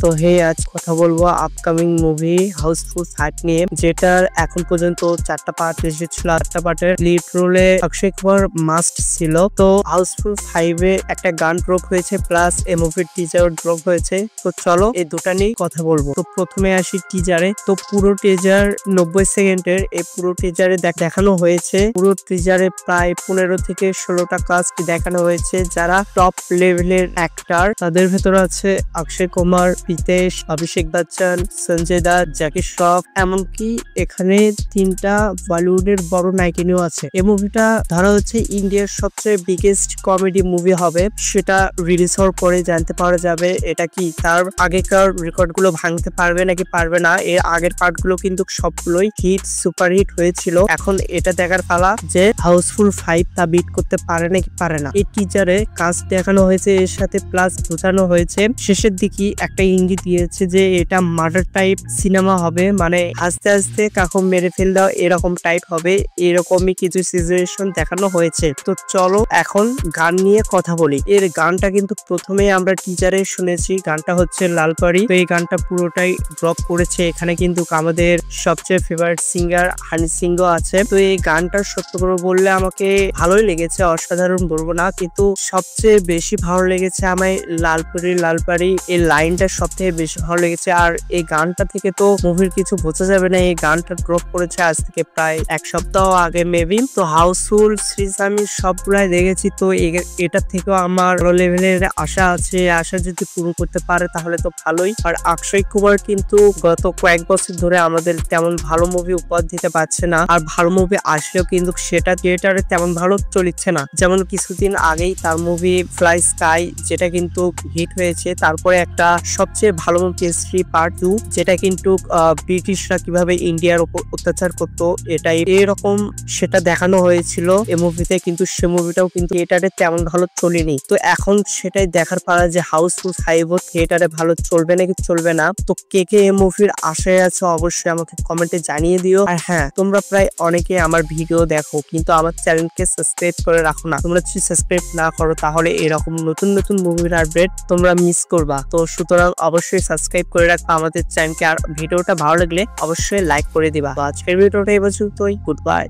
So hey আজ কথা বলবো আপকামিং মুভি হাউসফুল 5 নিয়ে, যেটার এখন পর্যন্ত 4টা পার্ট এসেছিল। 8টা পার্টের লিড রোলে অক্ষয় কুমার মাস্ট ছিল। তো হাউসফুল 5 এ একটা গান ড্রপ হয়েছে, প্লাস এই মুভির টিজার ড্রপ হয়েছে। তো চলো এই দুটা নিয়ে কথা বলবো। তো প্রথমে আসি টিজারে। তো পুরো টিজার 90 সেকেন্ডের। এই পুরো টিজারে দেখানো হয়েছে, পুরো টিজারে প্রায় 15 থেকে 16টা কাস্ট দেখানো হয়েছে যারা টপ লেভেলের অ্যাক্টর। তাদের ভেতরে আছে অক্ষয় কুমার, প্রিতেশ, অভিষেক বচ্চন, সঞ্জয় দত্ত, জ্যাকি শ্রফ, এমনকি এখানে 3টা বলিউডের বড় নায়িকাও আছে। এই মুভিটা ধরা হচ্ছে ইন্ডিয়ার সবচেয়ে বিগেস্ট কমেডি মুভি হবে। সেটা রিলিজ হওয়ার পরে জানতে পারা যাবে এটা কি তার আগেকার রেকর্ড গুলো ভাঙতে পারবে নাকি পারবে না। এর আগের পার্ট গুলো কিন্তু সবগুলোই হিট, সুপার হিট হয়েছিল। এখন এটা দেখার পালা যে হাউসফুল 5 তা বিট করতে পারে নাকি পারে না। এই টিজারে কাজ দেখানো হয়েছে, এর সাথে প্লাস বোঝানো হয়েছে শেষের দিকে একটা ইঙ্গিত দিয়েছে যে এটা মার্ডার টাইপ সিনেমা হবে, মানে আস্তে আস্তে কাকু মেরে ফেল দাও এরকম টাইপ হবে। এরকমই কিছু সিচুয়েশন দেখানো হয়েছে। তো চলো এখন গান নিয়ে কথা বলি। এর গানটা কিন্তু প্রথমে আমরা টিজারে শুনেছি, গানটা হচ্ছে লালপাড়ি। তো এই গানটা পুরোটাই ড্রপ করেছে। এখানে কিন্তু আমাদের সবচেয়ে ফেভারিট সিঙ্গার হানি সিংহ আছে। তো এই গানটা সত্য করে বললে আমাকে ভালোই লেগেছে, অসাধারণ বলবো না, কিন্তু সবচেয়ে বেশি ভালো লেগেছে আমায় লালপাড়ি লালপাড়ি এই লাইনটা সবথেকে বেশি ভালো লেগেছে। আর এই গানটা থেকে তো মুভির কিছু বোঝা যাবে না। এই গানটা ড্রপ করেছে আজ থেকে প্রায় 1 সপ্তাহ আগে মেবি। তো হাউসফুল সিরিজ আমি সবগুলাই দেখেছি। তো এটা থেকেও আমার লেভেলের আশা আছে। আশা যদি পূরণ করতে পারে তাহলে তো ভালোই। আর অক্ষয় কুমার কিন্তু গত কয়েক বছর ধরে আমাদের তেমন ভালো মুভি উপহার দিতে পারছে না। আর ভালো মুভি আসলেও কিন্তু সেটা থিয়েটারে তেমন ভালো চলছে না। যেমন কিছুদিন আগেই তার মুভি ফ্লাই স্কাই, যেটা কিন্তু হিট হয়েছে। তারপরে একটা সবচেয়ে ভালো মুভি কেসরি পার্ট 2, যেটা কিন্তু ব্রিটিশরা কিভাবে ইন্ডিয়ার উপর অত্যাচার করতো এটাই এরকম সেটা দেখানো হয়েছিল এই মুভিতে। কিন্তু সে মুভিটাও কিন্তু থিয়েটারে তেমন ভালো চলেনি। তো এখন সেটাই দেখার পালা যে হাউসফুল 5 থিয়েটারে ভালো চলবে নাকি চলবে না। তো কে কে এই মুভির আশায় আছে অবশ্যই আমাকে কমেন্টে জানিয়ে দিও। আর হ্যাঁ, তোমরা প্রায় অনেকে আমার ভিডিও দেখো কিন্তু আমার চ্যানেলকে সাবস্ক্রাইব করে রাখো না। তোমরা যদি সাবস্ক্রাইব না করো তাহলে এরকম নতুন নতুন মুভির আপডেট তোমরা মিস করবা। তো সুতরাং অবশ্যই সাবস্ক্রাইব করে রাখবা আমাদের চ্যানেলকে। আর ভিডিওটা ভালো লাগলে অবশ্যই লাইক করে দিবা। তো আজকের ভিডিওটা এই পর্যন্তই। Good bye.